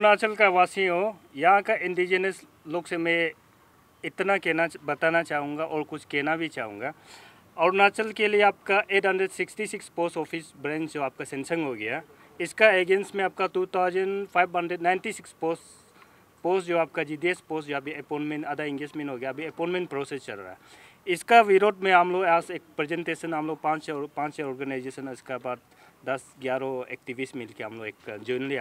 अरुणाचल का वासी हो, यहाँ का इंडिजिनस लोग से मैं इतना बताना चाहूँगा और कुछ कहना भी चाहूँगा। अरुणाचल के लिए आपका 866 पोस्ट ऑफिस ब्रांच जो आपका सेंसंग हो गया, इसका अगेंस्ट में आपका 2596 पोस्ट जो आपका जीडीएस पोस्ट जो अभी अपॉइंटमेंट आधा इंगेजमेंट हो गया, अभी अपॉइंटमेंट प्रोसेस चल रहा है। इसका विरोध में हम लोग आज एक प्रेजेंटेशन हम लोग पाँच ऑर्गेनाइजेशन, इसका बाद 10-11 एक्टिविस्ट मिल के हम लोग एक जर्नली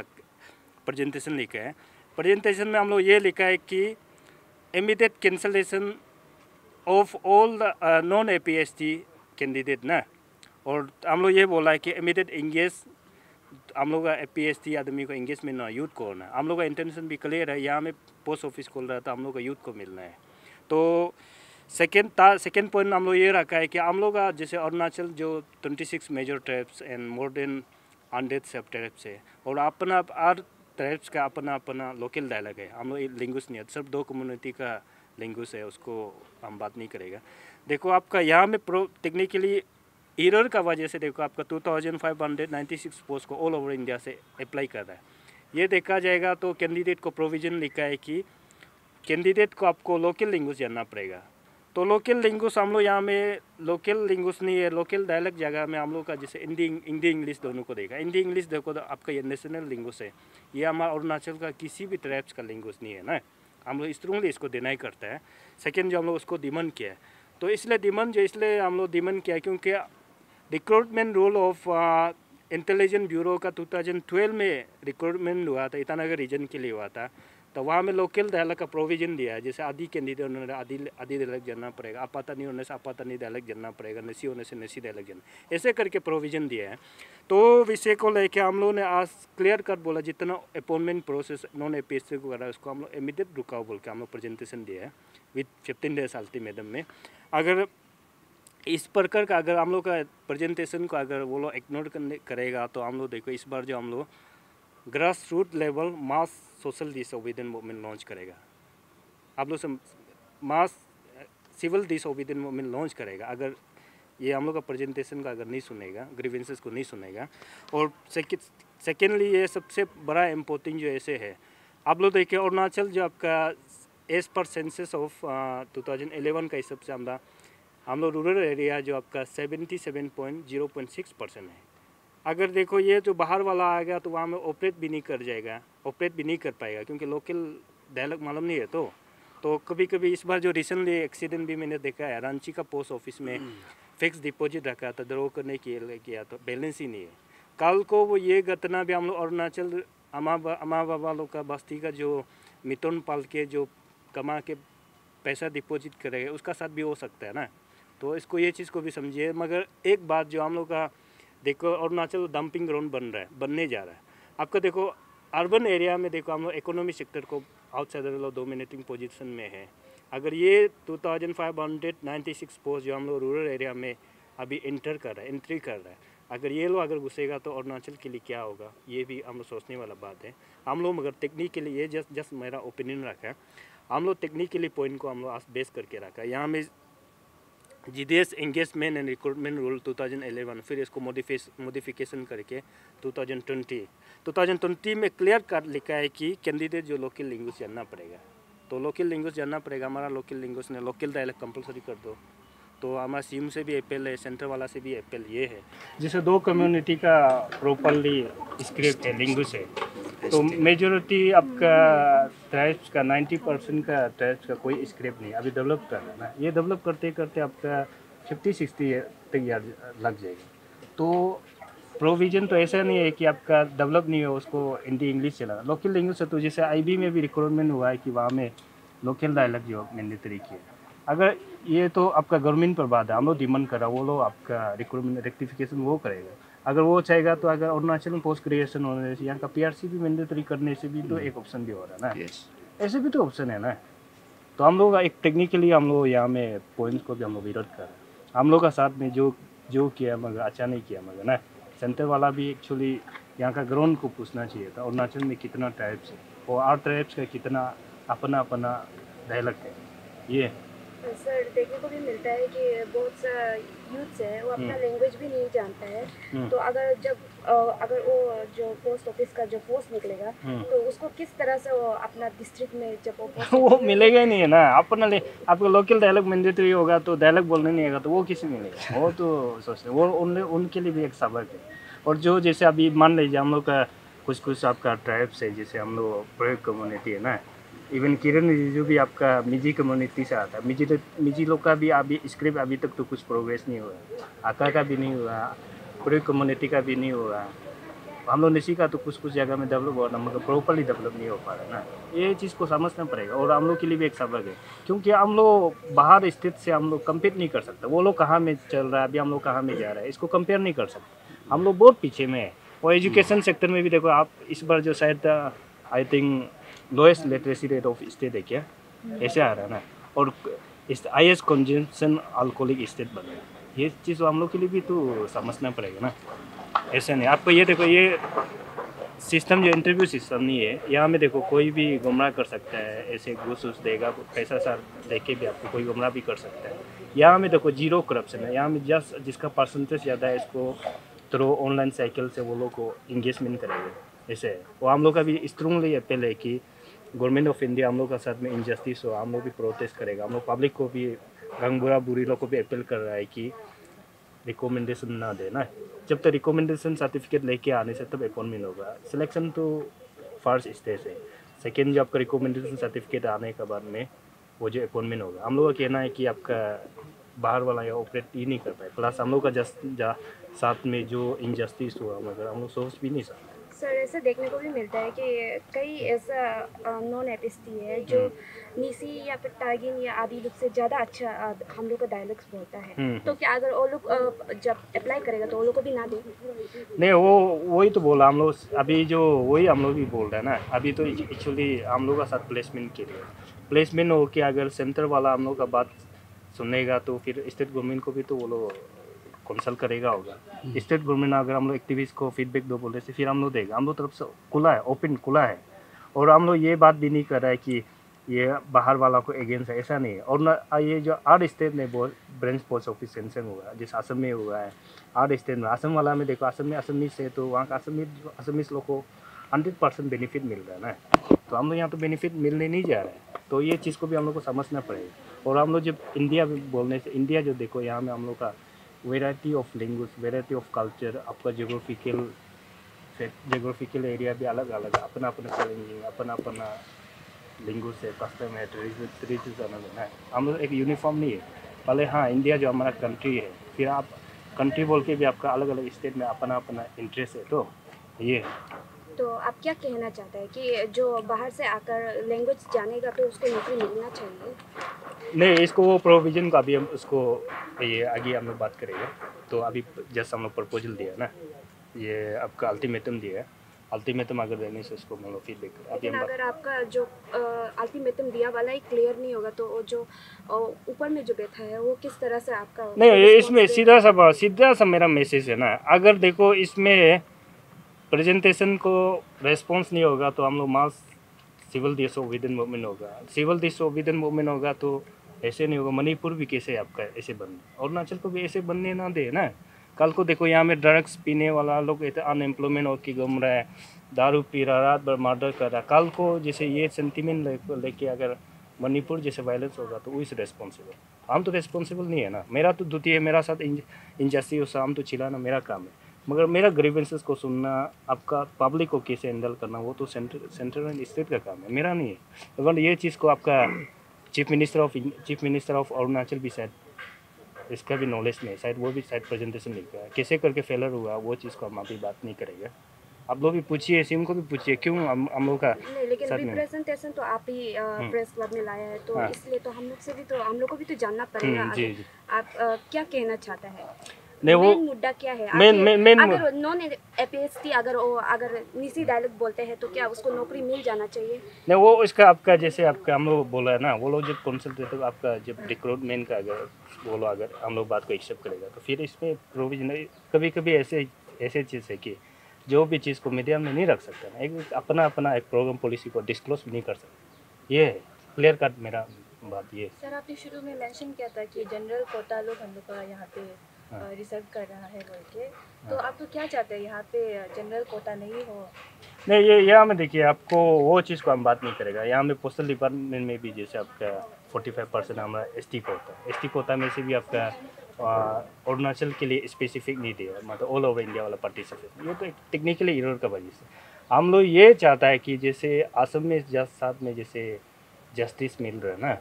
प्रेजेंटेशन लिखा है। प्रेजेंटेशन में हम लोग ये लिखा है कि immediate cancellation of all non APST candidate ना, और हम लोग ये बोला है कि इमीडिएट इंगेज हम लोग का एपीएसटी आदमी को इंगेजमेंट ना यूथ को होना। हम लोग का इंटेंशन भी क्लियर है, यहाँ में पोस्ट ऑफिस खोल रहा था, हम लोग का यूथ को मिलना है। तो सेकेंड पॉइंट हम लोग ये रखा है कि हम लोग का जैसे अरुणाचल जो 26 major tribes and more than 100 sub tribes है, और अपना आर ट्राइब्स का अपना अपना लोकल डायलॉग है। हम लोग लैंग्वेज नहीं है, सिर्फ 2 कम्युनिटी का लैंग्वेज है, उसको हम बात नहीं करेगा। देखो आपका यहाँ में टेक्निकली एरर का वजह से देखो आपका 2596 पोस्ट को ऑल ओवर इंडिया से अप्लाई कर रहा है। ये देखा जाएगा तो कैंडिडेट को प्रोविजन लिखा है कि कैंडिडेट को आपको लोकल लैंग्वेज जानना पड़ेगा। तो लोकल लैंग्वेज हम लोग यहाँ में लोकल लैंग्वेज नहीं है, लोकल डायलॉग जगह में हम लोग का जैसे हिंदी इंग्लिश दोनों को देखा। हिंदी इंग्लिश देखो तो आपका ये नेशनल लैंग्वेज है, ये हमारा अरुणाचल का किसी भी ट्राइब्स का लैंग्वेज नहीं है ना। हम लोग स्ट्रांगली इसको डिनाई करता है। सेकेंड जो हम लोग उसको डिमांड किया है, तो इसलिए हम लोग डिमांड किया क्योंकि recruitment rule of intelligence bureau का 2012 में रिक्रूटमेंट हुआ था, ईटानगर रीजन के लिए हुआ था। तो वहाँ में लोकल डायलॉग का प्रोविजन दिया है, जैसे आधी कैंडिडेट होने से आधी डायलॉग जानना पड़ेगा, आपातनी होने से आपातनी डायलॉग जानना पड़ेगा, नसी होने से नसी डायलॉग जानना, ऐसे करके प्रोविजन दिया है। तो विषय को लेके हम लोगों ने आज क्लियर कट बोला जितना अपॉइंटमेंट प्रोसेस नॉन एपीएससी को करा उसको हम लोग इमीडिएट रुकाओ बोल के हम लोग प्रेजेंटेशन दिया है विद 15 डेज अल्टीमेटम में। अगर इस प्रकार का अगर हम लोग का प्रेजेंटेशन को अगर वो लोग इग्नोर करेगा तो हम लोग देखो इस बार जो हम लोग ग्रास रूट लेवल मास सोशल डिसओबीडियंस मूवमेंट लॉन्च करेगा। आप लोग मास सिविल डिसओबीडियंस मूवमेंट लॉन्च करेगा अगर ये हम लोग का प्रेजेंटेशन का अगर नहीं सुनेगा, ग्रीवेंसेस को नहीं सुनेगा। और सेकेंडली ये सबसे बड़ा इम्पोर्टेंट जो ऐसे है, आप लोग देखिए अरुणाचल जो आपका एज पर सेंसस ऑफ 2011 का हिसाब से हम लोग रूरल एरिया जो आपका 77.06% है। अगर देखो ये जो बाहर वाला आएगा तो वहाँ में ऑपरेट भी नहीं कर पाएगा क्योंकि लोकल डायलॉग मालूम नहीं है। तो कभी कभी इस बार जो रिसेंटली एक्सीडेंट भी मैंने देखा है, रांची का पोस्ट ऑफिस में फिक्स डिपॉजिट रखा था, ड्रॉ करने के लिए किया तो बैलेंस ही नहीं है। कल को वो ये घटना भी हम लोग अरुणाचल अमा बाबा लोग का बस्ती का जो मिथुन पाल के जो कमा के पैसा डिपॉजिट करेगा उसका साथ भी हो सकता है ना। तो इसको ये चीज़ को भी समझिए। मगर एक बात जो हम लोग का देखो अरुणाचल डंपिंग ग्राउंड बनने जा रहा है। आपका देखो अर्बन एरिया में देखो हम लोग इकोनॉमी सेक्टर को आउटसाइडर लोग डोमिनेटिंग पोजीशन में है। अगर ये 2596 पोस्ट जो हम लोग रूरल एरिया में अभी एंट्री कर रहा है, अगर ये लोग घुसेगा तो अरुणाचल के लिए क्या होगा, ये भी हम लोग सोचने वाला बात है। हम लोग मगर टेक्निकली ये जस्ट मेरा ओपिनियन रखा है, हम लोग टेक्निकली पॉइंट को हम लोग आज बेस करके रखा है। यहाँ में GDS engagement and recruitment rule 2011, फिर इसको मॉडिफिकेशन करके 2020 में क्लियर कर लिखा है कि कैंडिडेट जो लोकल लैंग्वेज जानना पड़ेगा। तो लोकल लैंग्वेज जानना पड़ेगा, हमारा लोकल लैंग्वेज ने लोकल डायलॉग कंपलसरी कर दो। तो हमारा सीएम से भी अपील है, सेंटर वाला से भी अपील ये है, जैसे 2 कम्युनिटी का प्रॉपरली स्क्रिप्ट है, लैंग्वेज है। तो मेजॉरिटी आपका ट्राइब्स का 90% का ट्राइब्स का कोई स्क्रिप्ट नहीं अभी डेवलप कर रहा है ना। ये डेवलप करते करते आपका 50-60 तक यार लग जाएगा। तो प्रोविजन तो ऐसा नहीं है कि आपका डेवलप नहीं हो उसको हिंदी इंग्लिश चला लोकल लैंग्वेज है। तो जैसे आईबी में भी रिक्रूटमेंट हुआ है कि वहाँ में लोकल डायलॉग जो मैंडेटरी किया। अगर ये तो आपका गवर्नमेंट पर बात है, हम लोग डिमांड करा, वो लोग आपका रिक्रूटमेंट रेक्टिफिकेशन वो करेगा। अगर वो चाहेगा तो अगर अरुणाचल में पोस्ट क्रिएशन होने से यहाँ का पीआरसी भी मैंडेटरी करने से भी तो एक ऑप्शन भी हो रहा है ना। ऐसे भी तो ऑप्शन है ना। तो हम लोग एक टेक्निकली हम लोग यहाँ में पॉइंट्स को भी हम लोग विरोध कर रहे हैं। हम लोग का साथ में जो किया मगर अच्छा नहीं किया मगर ना। सेंटर वाला भी एक्चुअली यहाँ का ग्राउंड को पूछना चाहिए था, अरुणाचल में कितना ट्राइब्स है और 8 ट्राइब्स का कितना अपना अपना डायलॉग है। ये सर देखने को भी मिलता है कि बहुत सा यूथ है वो अपना लैंग्वेज भी नहीं जानता है। तो अगर जब अगर वो जो पोस्ट ऑफिस का जो पोस्ट निकलेगा तो उसको किस तरह से वो अपना डिस्ट्रिक्ट में जब वो पोस्ट वो मिलेगा ही नहीं है ना। अपना आपको लोकल डायलॉग मैंडेटरी होगा तो डायलॉग बोलने नहीं आएगा तो वो किसी मिलेगा। वो तो सोचते वो उनके लिए भी एक सबक है। और जो जैसे अभी मान लीजिए हम लोग का कुछ आपका ट्राइब्स है, जैसे हम लोग प्रयोग कम्युनिटी है ना, इवन किरण रिजिजू भी आपका मिजी कम्युनिटी से आता है। मिजी लोग का भी अभी स्क्रिप्ट अभी तक तो कुछ प्रोग्रेस नहीं हुआ, आका का भी नहीं हुआ, प्रयोग कम्युनिटी का भी नहीं हुआ। हम लोग निशी का तो कुछ जगह में डेवलप हो रहा है, मगर प्रॉपरली डेवलप नहीं हो पा रहा है ना। ये चीज़ को समझना पड़ेगा और हम लोग के लिए भी एक सबक है, क्योंकि हम लोग बाहर स्थित से हम लोग कम्पीट नहीं कर सकते। वो लोग कहाँ में चल रहा है, अभी हम लोग कहाँ में जा रहा है, इसको कंपेयर नहीं कर सकते। हम लोग बहुत पीछे में है। और एजुकेशन सेक्टर में भी देखो आप, इस बार जो शायद I think lowest literacy rate of state है क्या, ऐसे आ रहा है ना। और हाईएस्ट कंजम्पशन अल्कोहलिक स्टेट बन रहा है। ये चीज़ हम लोग के लिए भी तो समझना पड़ेगा ना। ऐसा नहीं, आपको ये देखो, ये सिस्टम जो इंटरव्यू सिस्टम नहीं है, यहाँ में देखो कोई भी गुमराह कर सकता है, ऐसे घूस वूस देगा, पैसा सा दे के भी आपको कोई गुमराह भी कर सकता है। यहाँ में देखो जीरो करप्शन है। यहाँ में जस्ट जिसका परसेंटेज ज़्यादा है इसको थ्रो ऑनलाइन साइकिल से वो लोग को इंगेजमेंट करेंगे, ऐसे है। और हम लोग का भी स्ट्रांगली अपील है कि गवर्नमेंट ऑफ इंडिया हम लोग का साथ में इनजस्टिस हो, हम लोग भी प्रोटेस्ट करेगा। हम लोग पब्लिक को भी, रंग बुरा बुरी लोग को भी अपील कर रहा है कि रिकमेंडेशन ना देना। जब तक रिकमेंडेशन सर्टिफिकेट लेके आने से तब अपॉइंटमेंट होगा। सिलेक्शन तो फर्स्ट स्टेज है, सेकेंड जो आपका रिकमेंडेशन सर्टिफिकेट आने के बाद में वो जो अपॉइंटमेंट होगा। हम लोग का कहना है कि आपका बाहर वाला या ऑपरेट ही नहीं कर पाए, प्लस हम लोग का जस्ट साथ में जो इनजस्टिस हुआ मगर हम लोग सोच भी नहीं सकते। सर ऐसा देखने को भी मिलता है कि कई ऐसा नॉन एपिस्टी है जो नीसी या फिर तागिन या आदि लोग से ज़्यादा अच्छा हम लोग का डायलॉग्स बोलता है। तो क्या अगर वो लोग जब अप्लाई करेगा तो वो लोग को भी ना दे? नहीं, वो वही तो बोला हम लोग अभी, जो वही हम लोग भी बोल रहे हैं ना। अभी तो एक्चुअली हम लोग का साथ प्लेसमेंट के लिए, प्लेसमेंट हो के अगर सेंटर वाला हम लोग का बात सुनेगा तो फिर स्टेट गवर्नमेंट को भी तो वो लोग कंसल्ट करेगा होगा। स्टेट गवर्नमेंट अगर हम लोग एक्टिविस्ट को फीडबैक दो बोले से फिर हम लोग देगा। हम लोग तरफ से खुला है, ओपन खुला है। और हम लोग ये बात भी नहीं कर रहा है कि ये बाहर वाला को अगेंस्ट है, ऐसा नहीं है। और न ये जो 8 स्टेट में ब्रांच पोस्ट ऑफिस सेंसन हुआ है, जैसे असम में हुआ है 8 स्टेट में। असम वाला में देखो, असम में असमीज है तो वहाँ का असमीज लोग को 100% बेनिफिट मिल रहा है ना। तो हम लोग यहाँ तो बेनिफिट मिलने नहीं जा रहे हैं। तो ये चीज़ को भी हम लोग को समझना पड़ेगा। और हम लोग जब इंडिया बोलने से, इंडिया जो देखो यहाँ में हम लोग का variety of language, variety of culture, आपका जोग्राफिकल एरिया भी अलग अलग, अपना अपना चैलेंजिंग, अपना अपना लैंग्वेज है, कस्टम है, ट्रेडिशन है। हम लोग एक यूनिफॉर्म नहीं है। पहले हाँ, इंडिया जो हमारा कंट्री है, फिर आप कंट्री बोल के भी आपका अलग अलग स्टेट में अपना अपना इंटरेस्ट है। तो ये है। तो आप क्या कहना चाहते हैं कि जो बाहर से आकर लैंग्वेज जानेगा तो उसको नौकरी मिलना चाहिए? नहीं, इसको वो प्रोविज़न का अभी हम उसको ये आगे हम लोग बात करेंगे। तो अभी जस्ट हम लोग प्रपोजल दिया ना, ये आपका अल्टीमेटम दिया है। अल्टीमेटम अगर देने से उसको मतलब फीडबैक अभी लेकिन हम अगर आपका जो अल्टीमेटम दिया वाला ही क्लियर नहीं होगा तो वो जो ऊपर में जो बैठा है वो किस तरह से आपका नहीं, response इसमें देगा? सीधा सा मेरा मैसेज है ना। अगर देखो इसमें प्रेजेंटेशन को रेस्पॉन्स नहीं होगा तो हम लोग मास सिविल डिसोबीडिएंट मूवमेंट होगा। सिविल डिसोबीडिएंट मूवमेंट होगा तो ऐसे नहीं होगा। मणिपुर भी कैसे आपका ऐसे बन, अरुणाचल को भी ऐसे बनने ना दे ना। कल को देखो यहाँ में ड्रग्स पीने वाला लोग इतना अनएम्प्लॉयमेंट होकर घूम रहा है, दारू पी रहा, रात भर मर्डर कर रहा। कल को जैसे ये सेंटीमेंट लेके अगर मणिपुर जैसे वायलेंस होगा तो वो इस रेस्पॉन्सिबल। हम तो रेस्पॉन्सिबल नहीं है ना। मेरा तो द्वितीय, मेरा साथ इंजस्टिस हम तो चिल्लाना मेरा काम है, मगर मेरा ग्रीवेंसेस को सुनना, आपका पब्लिक को कैसे हैंडल करना वो तो सेंट्रल एंड स्टेट का काम है, मेरा नहीं है। अगर ये चीज़ को आपका चीफ मिनिस्टर ऑफ अरुणाचल भी शायद इसका भी नॉलेज नहीं है, शायद वो भी शायद प्रेजेंटेशन लिख रहा है, कैसे करके फेलर हुआ वो चीज़ को हम अभी बात नहीं करेंगे। आप लोग भी पूछिए, सिम को भी पूछिए क्यों हम लोग का नहीं, लेकिन साथ में। रिप्रेजेंटेशन तो आप ही प्रेस क्लब में लाया है तो हाँ। इसलिए तो हम लोग से भी तो हम लोग को भी तो जानना पड़ेगा जी आगे। जी। आप क्या कहना चाहते हैं? नहीं, वो मेन मुद्दा क्या है? मेन अगर नॉन एपीएसटी अगर निसी डायलॉग बोलते हैं तो क्या उसको नौकरी मिल जाना चाहिए? नहीं, वो इसका आपका जैसे आपका हम लोग बोला है ना, वो लोग जब कंसल्टेटिव आपका जब रिक्रूटमेंट का अगर बोलो, अगर हम लोग बात को एक्सेप्ट करेगा तो फिर इसमें प्रोविजन कभी कभी ऐसे चीज़ है कि जो भी चीज़ को मीडिया में नहीं रख सकता ना, एक अपना अपना एक प्रोग्राम पॉलिसी को डिस्क्लोज भी नहीं कर सकता। ये है क्लियर कट मेरा बात ये। सर आपने शुरू में मेंशन किया था कि जनरल कोटा लोग हम लोग का यहाँ पे रिजर्व कर रहा है बोल के, तो आप तो क्या चाहते हैं यहाँ पे जनरल कोटा नहीं हो? नहीं, ये यहाँ में देखिए, आपको वो चीज़ को हम बात नहीं करेगा। यहाँ में पोस्टल डिपार्टमेंट में भी जैसे आपका 45% हमारा एसटी कोटा, एसटी कोटा में से भी आपका अरुणाचल के लिए स्पेसिफिक नहीं दिया, मतलब ऑल ओवर इंडिया वाला पार्टिसिपेट। ये तो एक टेक्निकली एरर का वजह से हम लोग ये चाहता है कि जैसे असम में साथ में जैसे जस्टिस मिल रहा है ना,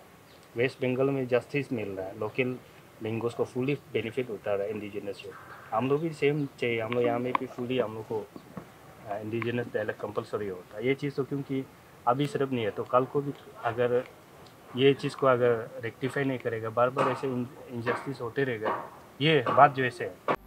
वेस्ट बंगाल में जस्टिस मिल रहा है, लोकल लैंग्वेज को फुली बेनिफिट होता है इंडिजिनस को, हम लोग भी सेम चाहिए। हम लोग यहाँ में भी फुली हम लोग को इंडिजिनस डायलेक्ट कंपलसरी होता है। ये चीज़ तो क्योंकि अभी सिर्फ नहीं है, तो कल को भी अगर ये चीज़ को अगर रेक्टिफाई नहीं करेगा, बार बार ऐसे इनजस्टिस होते रहेगा, ये बात जो ऐसे है